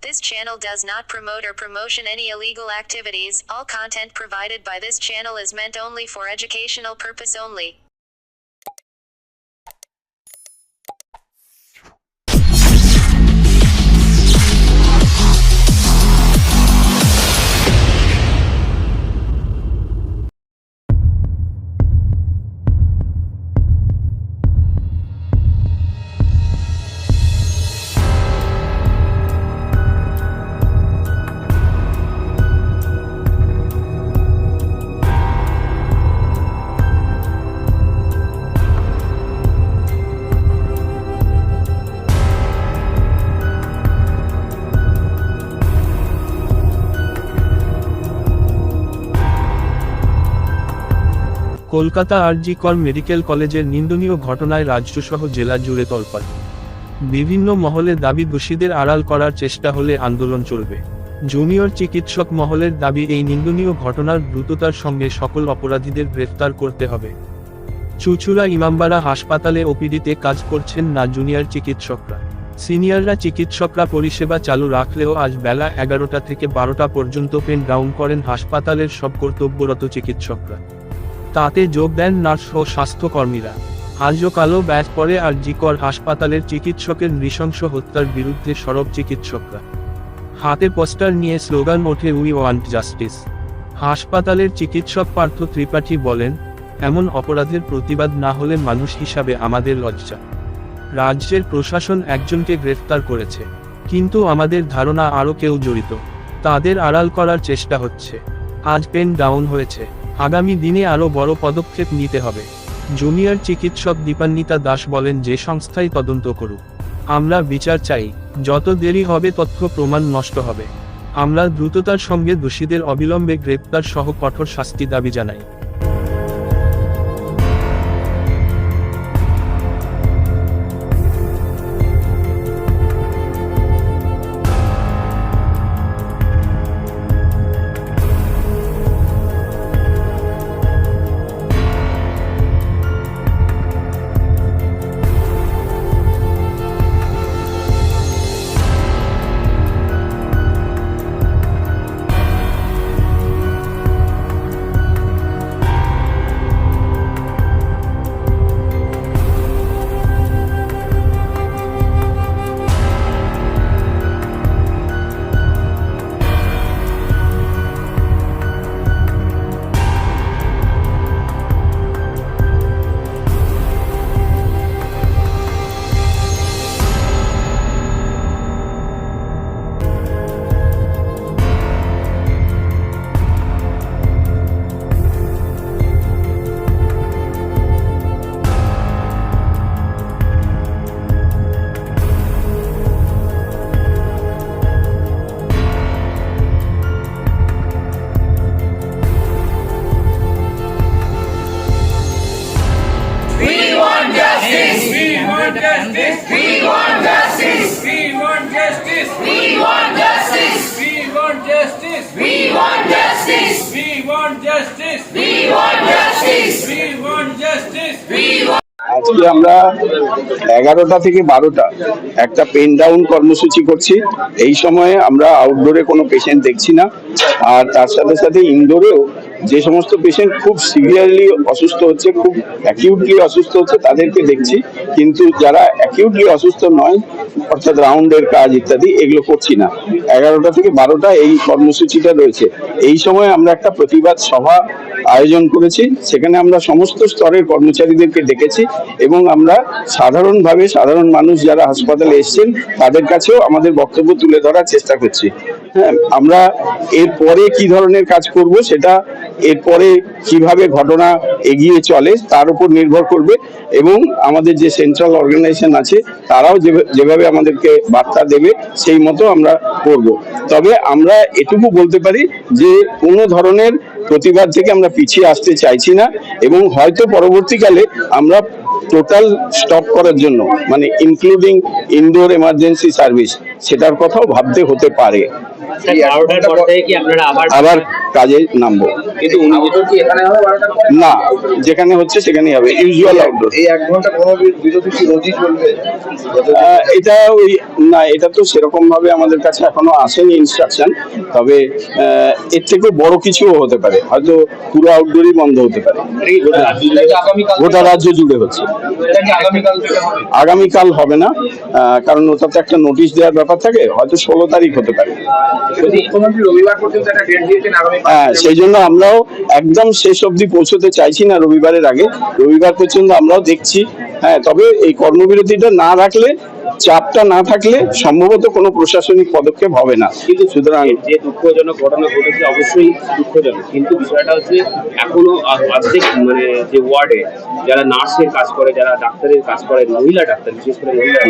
This channel does not promote or promotion any illegal activities. All content provided by this channel is meant only for educational purpose only. Kolkata আর.জি. কর medical কলেজের নিন্দনীয় ঘটনায় রাজ্যসহ জেলা জুড়ে তোলপাড়। বিভিন্ন মহলে দাবি দোষীদের আড়াল করার চেষ্টা হলে আন্দোলন চলবে। জুনিয়র চিকিৎসক মহলের দাবি এই নিন্দনীয় ঘটনার দ্রুততার সঙ্গে সকল অপরাধীদের গ্রেফতার করতে হবে। চুঁচুড়া ইমামবাড়া হাসপাতালে ওপিডিতে কাজ করছেন না জুনিয়র চিকিৎসকরা। সিনিয়ররা চিকিৎসকরা পরিষেবা চালু রাখলেও আজ বেলা 11টা থেকে 12টা পর্যন্ত পেন ডাউন করেন হাসপাতালের সব কর্তব্যরত চিকিৎসকরা। তাতে যোগ দেন নার্স ও স্বাস্থ্যকর্মীরা। আজও কালো ব্যাচ পরে আর.জি. কর হাসপাতালের চিকিৎসকের নৃশংস হত্যার বিরুদ্ধে সরব চিকিৎসকরা। হাতে পোস্টার নিয়ে স্লোগান ওঠে উই ওয়ান্ট জাস্টিস। হাসপাতালের চিকিৎসক পার্থ ত্রিপাঠী বলেন, এমন অপরাধের প্রতিবাদ না হলে মানুষ হিসাবে আমাদের লজ্জা। রাজ্যের প্রশাসন একজনকে গ্রেফতার করেছে, কিন্তু আমাদের ধারণা আরও কেউ জড়িত। তাদের আড়াল করার চেষ্টা হচ্ছে। আজ পেন ডাউন হয়েছে, আগামী দিনে আরও বড় পদক্ষেপ নিতে হবে। জুনিয়র চিকিৎসক দীপান্বিতা দাস বলেন, যে সংস্থাই তদন্ত করুক, আমরা বিচার চাই। যত দেরি হবে তথ্য প্রমাণ নষ্ট হবে। আমরা দ্রুততার সঙ্গে দোষীদের অবিলম্বে গ্রেপ্তার সহ কঠোর শাস্তি দাবি জানাই। আজকে আমরা 11টা থেকে 12টা একটা পেন ডাউন কর্মসূচি করছি। এই সময়ে আমরা আউটডোরে কোনো পেশেন্ট দেখছি না, আর তার সাথে সাথে ইনডোরেও যে সমস্ত পেশেন্ট খুব সিভিয়ারলি অসুস্থ হচ্ছে, খুব অ্যাকিউটলি অসুস্থ হচ্ছে, তাদেরকে দেখছি। কিন্তু যারা অ্যাকিউটলি অসুস্থ নয়, অর্থাৎ রাউন্ডের কাজ ইত্যাদি, এগুলো করছি না। 11টা থেকে 12টা এই কর্মসূচিটা রয়েছে। এই সময় আমরা একটা প্রতিবাদ সভা আয়োজন করেছি। সেখানে আমরা সমস্ত স্তরের কর্মচারীদেরকে ডেকেছি এবং আমরা সাধারণভাবে সাধারণ মানুষ যারা হাসপাতালে এসছেন তাদের কাছেও আমাদের বক্তব্য তুলে ধরার চেষ্টা করছি। হ্যাঁ, আমরা এরপরে কি ধরনের কাজ করব সেটা এরপরে কিভাবে ঘটনা এগিয়ে চলে তার উপর নির্ভর করবে, এবং আমাদের যে সেন্ট্রাল অর্গানাইজেশন আছে তারাও যেভাবে আমাদেরকে বার্তা দেবে সেই মতো আমরা করব। তবে আমরা এটুকু বলতে পারি যে কোনো ধরনের প্রতিবাদ থেকে আমরা পিছিয়ে আসতে চাইছি না, এবং হয়তো পরবর্তীকালে আমরা টোটাল স্টপ করার জন্য, মানে ইনক্লুডিং ইনডোর এমার্জেন্সি সার্ভিস, সেটার কথাও ভাবতে হতে পারে। আবার কাজে নামবো, কিন্তু 19 কি এখানে হবে 12টার পরে? না, যেখানে হচ্ছে সেখানেই হবে, ইউজুয়াল আউটডোর। এই 1 ঘন্টা কোনো বিরতি কি রোজই চলবে? এটা ওই না, এটা তো সেরকম ভাবে আমাদের কাছে এখনো আসেনি ইনস্ট্রাকশন, তবে এর থেকেও বড় কিছুও হতে পারে, হয়তো পুরো আউটডোরই বন্ধ হতে পারে। গোটা রাজ্য জুড়ে হচ্ছে। আগামীকাল হবে না, কারণ ওটাতে একটা নোটিশ দেওয়ার ব্যাপার থাকে, হয়তো 16 তারিখ হতে পারে। মুখ্যমন্ত্রী রবিবার পর্যন্ত একটা ডেট দিয়েছেন আগামী। হ্যাঁ, সেই জন্য আমরাও একদম শেষ অবধি পৌঁছতে চাইছি না রবিবারের আগে, রবিবার পর্যন্ত আমরাও দেখছি। হ্যাঁ, তবে এই কর্মবিরতিটা না রাখলে, চাপটা না থাকলে সম্ভবত কোনো প্রশাসনিক পদক্ষেপ হবে না। কিন্তু সুতরাং যে দুঃখজনক ঘটনা ঘটেছে অবশ্যই দুঃখজনক, কিন্তু বিষয়টা হচ্ছে এখনো অর্ধেক মানে যে ওয়ার্ডে যারা নার্সের কাজ করে, যারা ডাক্তারের কাজ করে, মহিলা ডাক্তার বিশেষ করে মহিলা,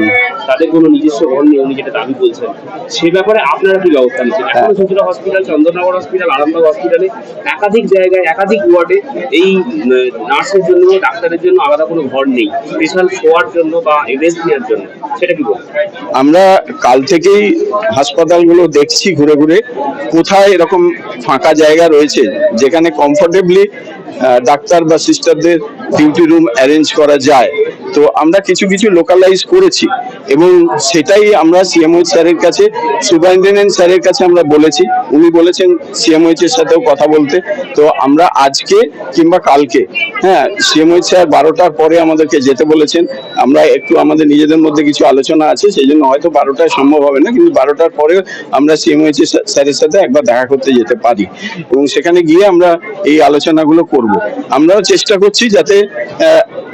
তাদের কোনো নিজস্ব ঘর নেই, উনি যেটা দাবি বলছেন। সে ব্যাপারে আপনারা কি ব্যবস্থা নিচ্ছেন? এখনো সুচিরা হসপিটাল, চন্দননগর হসপিটাল, আরামবাগ হসপিটালে একাধিক জায়গায় একাধিক ওয়ার্ডে এই নার্সের জন্য, ডাক্তারের জন্য আলাদা কোনো ঘর নেই, স্পেশাল শোয়ার জন্য বা রেস্ট নেওয়ার জন্য। সেটা কি বলবেন? আমরা কাল থেকেই হাসপাতালগুলো দেখছি ঘুরে ঘুরে, কোথায় এরকম ফাঁকা জায়গা রয়েছে যেখানে কমফোর্টেবলি ডাক্তার বা সিস্টারদের ডিউটি রুম অ্যারেঞ্জ করা যায়। তো আমরা কিছু কিছু লোকালাইজ করেছি এবং সেটাই আমরা সিএমওএইচ স্যারের কাছে, সুপারিনটেনডেন্ট স্যারের কাছে আমরা বলেছি। উনি বলেছেন সিএমওএইচ এর সাথেও কথা বলতে। তো আমরা আজকে কিংবা কালকে, হ্যাঁ, সিএমওএইচ স্যার 12টার পরে আমাদেরকে যেতে বলেছেন। আমরা একটু আমাদের নিজেদের মধ্যে কিছু আলোচনা আছে, সেই জন্য হয়তো 12টায় সম্ভব হবে না, কিন্তু 12টার পরে আমরা সিএমওএইচ স্যারের সাথে একবার দেখা করতে যেতে পারি এবং সেখানে গিয়ে আমরা এই আলোচনাগুলো করব। আমরাও চেষ্টা করছি যাতে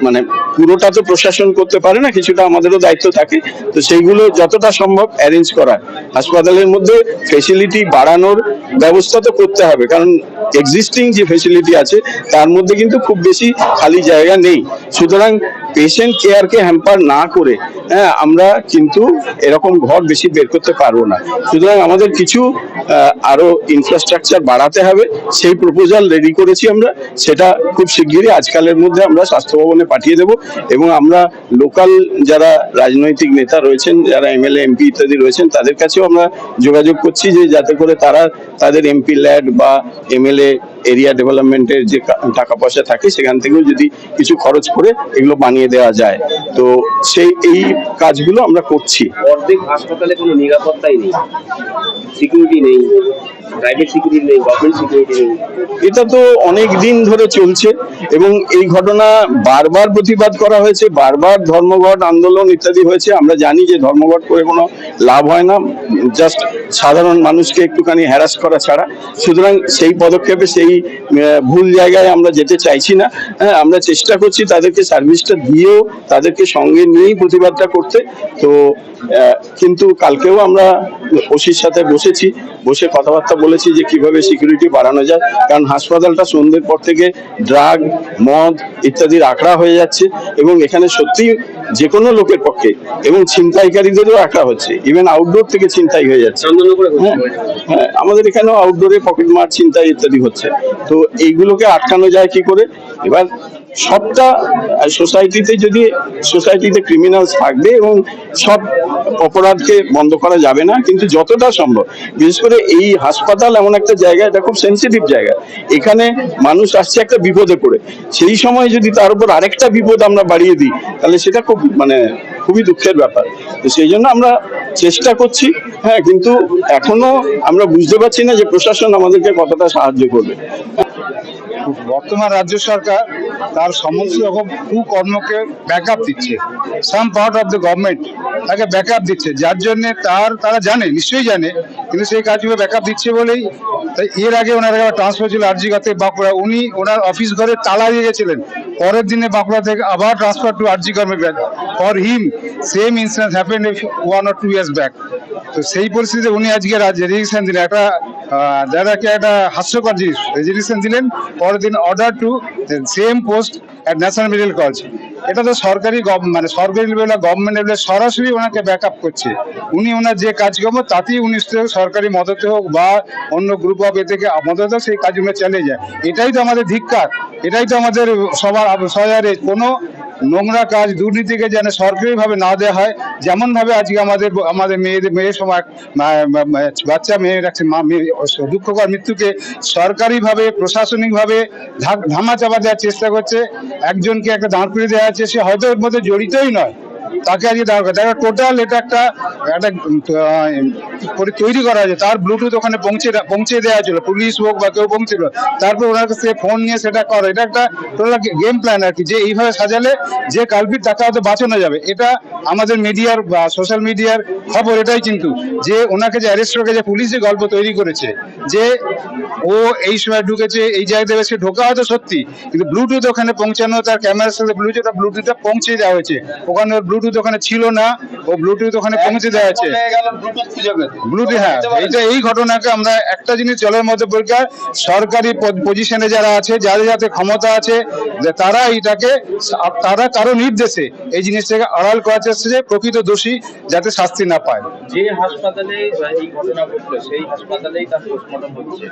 মানে পুরোটা তো প্রশাসন করতে পারে না, কিছুটা আমাদেরও দায়িত্ব থাকে, তো সেইগুলো যতটা সম্ভব অ্যারেঞ্জ করা। হাসপাতালের মধ্যে ফেসিলিটি বাড়ানোর ব্যবস্থা তো করতে হবে, কারণ এক্সিস্টিং যে ফেসিলিটি আছে তার মধ্যে কিন্তু খুব বেশি খালি জায়গা নেই। সুতরাং পেশেন্ট কেয়ারকে হ্যাম্পার না করে, হ্যাঁ, আমরা কিন্তু এরকম ঘর বেশি বের করতে পারবো না। সুতরাং আমাদের কিছু আরো ইনফ্রাস্ট্রাকচার বাড়াতে হবে, সেই প্রপোজাল রেডি করেছি আমরা। সেটা খুব শিগগিরই আজকালের মধ্যে আমরা স্বাস্থ্য ভবনে পাঠিয়ে দেব এবং আমরা লোকাল যারা রাজনৈতিক নেতা রয়েছেন, যারা এমএলএ এমপি ইত্যাদি রয়েছেন, তাদের কাছেও আমরা যোগাযোগ করছি যে যাতে করে তারা তাদের এমপি ল্যাড বা এমএলএ এরিয়া ডেভেলপমেন্টের যে টাকা পয়সা থাকে সেখান থেকেও যদি কিছু খরচ করে এগুলো বানিয়ে দেওয়া যায়। তো এই কাজগুলো আমরা করছি। অর্ধেক হাসপাতালে কোনো নিরাপত্তাই নেই, সিকিউরিটি নেই, প্রাইভেট সিকিউরিটি নেই, গভর্নমেন্ট সিকিউরিটি নেই। এটা তো অনেক দিন ধরে চলছে এবং এই ঘটনা বারবার প্রতিবাদ করা হয়েছে, বারবার ধর্মঘট আন্দোলন ইত্যাদি হয়েছে। আমরা জানি যে ধর্মঘট করে কোনো লাভ হয় না, জাস্ট সাধারণ মানুষকে একটুখানি হ্যারাস করা ছাড়া। সুতরাং সেই পদক্ষেপে, সেই ভুল জায়গায় আমরা যেতে চাইছি না। হ্যাঁ, আমরা চেষ্টা করছি তাদেরকে সার্ভিসটা দিয়েও তাদেরকে সঙ্গে নিয়েই প্রতিবাদটা করতে। তো কিন্তু কালকেও আমরা ওসির সাথে বসে কথাবার্তা বলেছি যে কিভাবে সিকিউরিটি বাড়ানো যায়, কারণ হাসপাতালটা সন্ধ্যের পর থেকে ড্রাগ, মদ ইত্যাদির আখড়া হয়ে যাচ্ছে এবং এখানে সত্যি যে কোনো লোকের পক্ষে, এবং ছিনতাইকারীদেরও আখড়া হচ্ছে, ইভেন আউটডোর থেকে ছিনতাই হয়ে যাচ্ছে। হ্যাঁ, আমাদের এখানেও আউটডোরে পকেট মার, ছিনতাই ইত্যাদি হচ্ছে। তো এইগুলোকে আটকানো যায় কি করে? এবার সবটা সোসাইটিতে ক্রিমিনালস থাকবে এবং সব অপরাধকে বন্ধ করা যাবে না, কিন্তু যতটা সম্ভব, বিশেষ করে এই হাসপাতাল এমন একটা জায়গা, এটা খুব সেন্সিটিভ জায়গা, এখানে মানুষ আসছে একটা বিপদে পড়ে, সেই সময় যদি তার উপর আরেকটা বিপদ আমরা বাড়িয়ে দিই তাহলে সেটা খুবই দুঃখের ব্যাপার। তো সেই জন্য আমরা চেষ্টা করছি, হ্যাঁ, কিন্তু এখনো আমরা বুঝতে পারছি না যে প্রশাসন আমাদেরকে কতটা সাহায্য করবে। বর্তমান রাজ্য সরকার তার সমস্ত রকম কুকর্মকে ব্যাকআপ দিচ্ছে, সাম পার্ট অফ দ্য গভর্নমেন্ট তাকে ব্যাকআপ দিচ্ছে, যার জন্য তারা জানে, নিশ্চয়ই জানে, কিন্তু সেই কাজগুলো ব্যাকআপ দিচ্ছে বলেই তাই এর আগে ওনার ট্রান্সফার ছিল আরজিকরতে বাঁকুড়া, উনি ওনার অফিস ঘরে তালা দিয়ে গেছিলেন, পরের দিনে বাঁকুড়া থেকে আবার transfer to RG Kar for him. Same incident happened 1 or 2 years back. তো সেই পরিস্থিতিতে উনি আজকে রেজিগনেশন দিলেন, একটা হাস্যকর জিনিস, রেজিগনেশন দিলেন, পরের দিন order to same post at national medical college. এটা তো সরকারি লেভেলে, গভর্নমেন্ট লেভেলে সরাসরি ওনাকে ব্যাকআপ করছে। উনি ওনার যে কাজকর্ম তাতেই উনি সরকারি মদতে হোক বা অন্য গ্রুপ অফ থেকে মদত হোক, সেই কাজগুলো চালিয়ে যায়। এটাই তো আমাদের ধিক্কার, এটাই তো আমাদের সবার সহারে কোনো নোংরা কাজ দুর্নীতিকে যেন সরকারিভাবে না দেওয়া হয়, যেমন ভাবে আজকে আমাদের মেয়ের সময় বাচ্চা মেয়ের একটা দুঃখকর মৃত্যুকে সরকারিভাবে প্রশাসনিকভাবে ধামা চাপা দেওয়ার চেষ্টা করছে। একজনকে একটা দাঁড় করিয়ে দেওয়া হচ্ছে, সে হয়তো এর মধ্যে জড়িতই নয়, তাকে আজকে দেখো টোটাল এটা একটা তৈরি করা হয়েছে। তার ব্লুটুথ ওখানে পৌঁছে দেওয়া ছিল, পুলিশ হোক বা কেউ পৌঁছিল, তারপর ওনার কাছে ফোন নিয়ে সেটা করে। এটা একটা টোটাল গেম প্ল্যান আর কি, যে এইভাবে সাজালে যে কালপিট তাকে হয়তো বাঁচানো যাবে। এটা আমাদের মিডিয়ার বা সোশ্যাল মিডিয়ার খবর এটাই, কিন্তু যে ওনাকে যে অ্যারেস্ট করে যে পুলিশ যে গল্প তৈরি করেছে যে ও এই সময় ঢুকেছে এই জায়গায় দেবে, সে ঢোকা হয়তো সত্যি, কিন্তু ব্লুটুথ ওখানে পৌঁছানো, তার ক্যামেরার সাথে ব্লুটুথটা পৌঁছে দেওয়া হয়েছে। ওখানে ওর ব্লুটুথ ওখানে ছিল না, ও ব্লুটুথ ওখানে পৌঁছে দেওয়া হয়েছে ব্লুটুথ। হ্যাঁ, এই ঘটনাকে আমরা একটা জিনিস জলের মধ্যে পরিষ্কার, সরকারি পজিশনে যারা আছে, যাদের যাতে ক্ষমতা আছে, তারা এইটাকে তারা কারো নির্দেশে এই জিনিসটাকে আড়াল করার চেষ্টা, যে প্রকৃত দোষী যাতে শাস্তি না পায়। যে হাসপাতালে এই ঘটনা ঘটলো সেই হাসপাতালেই তার পোস্টমর্টম হচ্ছে,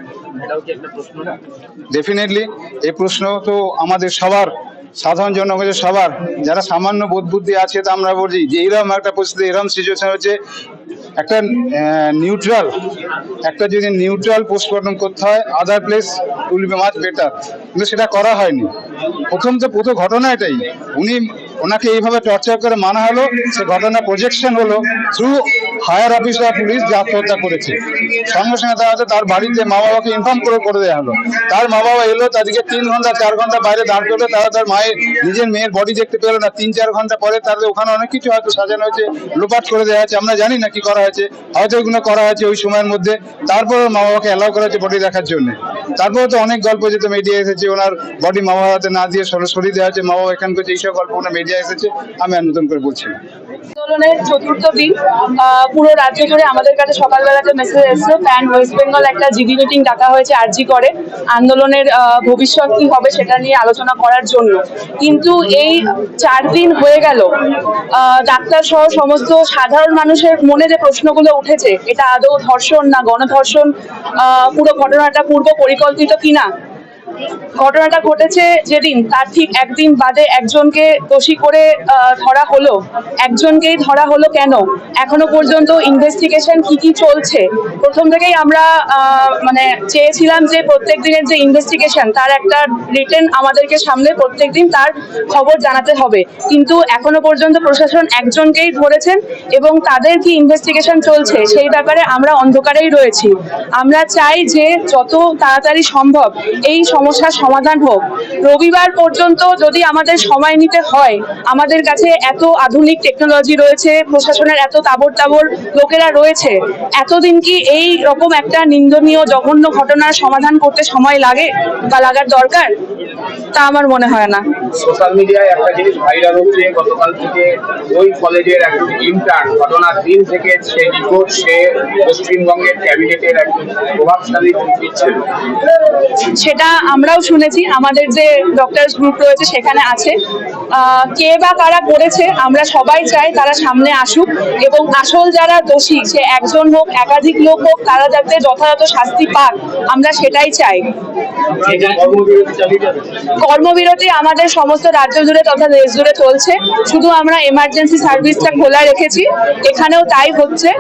এটাও কি একটা প্রশ্ন না? ডেফিনেটলি এই প্রশ্ন তো আমাদের সবার, সাধারণ জনগণের সবার, যারা সামান্য বোধ বুদ্ধি আছে, তা আমরা বলছি যে এরকম একটা পরিস্থিতি, এরকম সিচুয়েশন হচ্ছে, একটা যদি নিউট্রাল পোস্টমর্টম করতে হয়, other place will be much better, কিন্তু সেটা করা হয়নি। প্রথম ঘটনা এটাই, ওনাকে এইভাবে টর্চার করে মানা হলো, সে ঘটনা প্রজেকশন হলো থ্রু হায়ার অফিসার পুলিশ যে আত্মহত্যা করেছে। সঙ্গে সঙ্গে তার বাড়িতে মা বাবাকে ইনফর্ম করে দেওয়া হলো। তার মা বাবা এলো, তাদেরকে 3 ঘন্টা 4 ঘন্টা বাইরে দাঁড় করলো, তারা তার নিজের মেয়ের বডি দেখতে পেলো না। 3-4 ঘন্টা পরে তাদের ওখানে অনেক কিছু হয়তো সাজানো হয়েছে, লোপাট করে দেওয়া হয়েছে, আমরা জানি না কি করা হয়েছে, হয়তো এগুলো করা হয়েছে ওই সময়ের মধ্যে। তারপর মা বাবাকে অ্যালাউ করা হয়েছে বডি দেখার জন্য। তারপরে তো অনেক গল্প যেহেতু মিডিয়া এসেছে, ওনার বডি মা বাবাতে না দিয়ে সরিয়ে দেওয়া হয়েছে, মা বাবা এখান করছে, এইসব গল্প ওনার মিডিয়া এসেছে, আমি আর নতুন করে বলছি না। আন্দোলনের চতুর্থ দিন, পুরো রাজ্য জুড়ে আমাদের কাছে সকালবেলাতে মেসেজ এসেছে, প্যান ওয়েস্ট বেঙ্গল একটা জিবি মিটিং ডাকা হয়েছে আরজি করে আন্দোলনের ভবিষ্যৎ কি হবে সেটা নিয়ে আলোচনা করার জন্য। কিন্তু এই 4 দিন হয়ে গেল, ডাক্তার সহ সমস্ত সাধারণ মানুষের মনে যে প্রশ্নগুলো উঠেছে, এটা আদৌ ধর্ষণ না গণধর্ষণ, পুরো ঘটনাটা পূর্ব পরিকল্পিত কিনা। ঘটনাটা ঘটেছে যেদিন, তার ঠিক একদিন বাদে একজনকে দোষী করে ধরা হলো। একজনকেই ধরা হলো কেন? এখনো পর্যন্ত ইনভেস্টিগেশন কি চলছে? প্রথম থেকেই আমরা চেয়েছিলাম যে প্রত্যেক দিনের যে ইনভেস্টিগেশন, তার একটা রিটেন আমাদেরকে সামনে প্রত্যেকদিন তার খবর জানাতে হবে। কিন্তু এখনো পর্যন্ত প্রশাসন একজনকেই ধরেছেন এবং তাদের কি ইনভেস্টিগেশন চলছে সেই ব্যাপারে আমরা অন্ধকারেই রয়েছি। আমরা চাই যে যত তাড়াতাড়ি সম্ভব এই সমস্যার সমাধান হোক। রবিবার পর্যন্ত যদি আমাদের সময় নিতে হয়, আমাদের কাছে এত আধুনিক টেকনোলজি রয়েছে, প্রশাসনের এত তাবড় লোকেরা রয়েছে, এতদিন কি এই রকম একটা নিন্দনীয় জঘন্য ঘটনার সমাধান করতে সময় লাগে বা লাগার দরকার? তা আমার মনে হয় না। সোশ্যাল মিডিয়ায় একটা জিনিস ভাইরাল হচ্ছে, গতকাল থেকে ওই কলেজের একজন ইন্টার্ন ঘটনার দিন থেকে সে নিখোঁজ, সে পশ্চিমবঙ্গের ক্যাবিনেটের একজন প্রভাবশালী মন্ত্রী ছিল। সেটা আমরাও শুনেছি, আমাদের যে ডক্টরস গ্রুপ রয়েছে সেখানে আছে। কে বা কারা করেছে, আমরা সবাই চাই তারা সামনে আসুক এবং আসল যারা দোষী, সে একজন হোক একাধিক লোক হোক, তারা যাতে যথাযথ শাস্তি পাক, আমরা সেটাই চাই। কর্মবিরতি আমাদের সমস্ত রাজ্য জুড়ে তথা দেশ জুড়ে চলছে, শুধু আমরা এমার্জেন্সি সার্ভিসটা খোলা রেখেছি, এখানেও তাই হচ্ছে।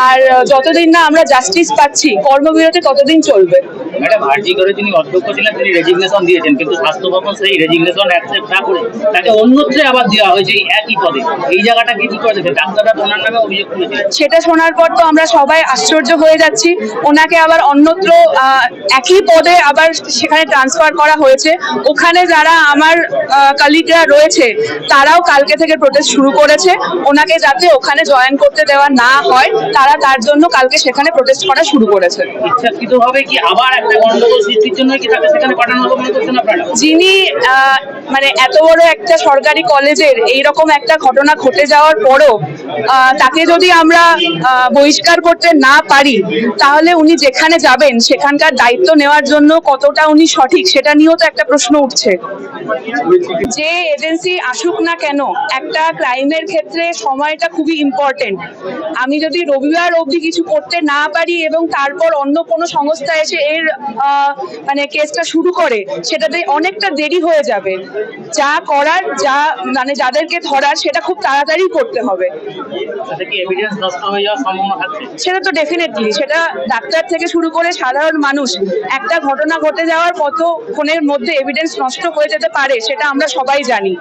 আর যতদিন না আমরা জাস্টিস পাচ্ছি, কর্মবিরতি ততদিন চলবে। ম্যাডাম, আরজি করে যিনি অধ্যক্ষ ছিলেন তিনি রেজিগনেশন দিয়েছেন, কিন্তু স্বাস্থ্য ভবন সেই রেজিগনেশন অ্যাকসেপ্ট না করে তাকে অন্যত্রে আবার দেওয়া হয়েছে একই পদে। এই জায়গাটা কি করে দেখে ডাক্তাররা ওনার নামে অভিযোগ করেছিলেন? সেটা শোনার পর তো আমরা সবাই আশ্চর্য হয়ে যাচ্ছি। ওনাকে আবার অন্যত্র একই পদে আবার সেখানে ট্রান্সফার করা হয়েছে। ওখানে যারা আমার কলিগরা রয়েছে তারাও কালকে থেকে প্রোটেস্ট শুরু করেছে, ওনাকে যাতে ওখানে জয়েন করতে দেওয়া না হয়, তারা তার জন্য কালকে সেখানে প্রোটেস্ট করা শুরু করেছে। ইচ্ছাকৃতভাবে কি আবার একটা গন্ডগোল সৃষ্টির জন্য কি তাকে সেখানে পাঠানো হবে মনে করছেন আপনারা? যিনি এত বড় একটা সরকারি কলেজের এইরকম একটা ঘটনা ঘটে যাওয়ার পরও তাকে যদি আমরা বহিষ্কার করতে না পারি, তাহলে উনি যেখানে যাবেন সেখানকার দায়িত্ব নেওয়ার জন্য কতটা উনি সঠিক সেটা নিয়েও তো একটা প্রশ্ন উঠছে। যে এজেন্সি আসুক না কেন, একটা ক্রাইমের ক্ষেত্রে সময়টা খুবই ইম্পর্টেন্ট। আমি যদি রবিবার অবধি কিছু করতে না পারি এবং তারপর অন্য কোনো সংস্থা এসে এর মানে কেসটা শুরু করে, সেটাতে অনেকটা দেরি হয়ে যাবে। যা করার, যা মানে যাদেরকে ধরার, সেটা খুব তাড়াতাড়ি করতে হবে। সেটা তো ডেফিনেটলি, সেটা ডাক্তার থেকে শুরু করে সাধারণ মানুষ, একটা ঘটনা ঘটে যাওয়ার কতক্ষণের মধ্যে এভিডেন্স নষ্ট হয়ে যেতে পারে সেটা আমরা সবাই জানি।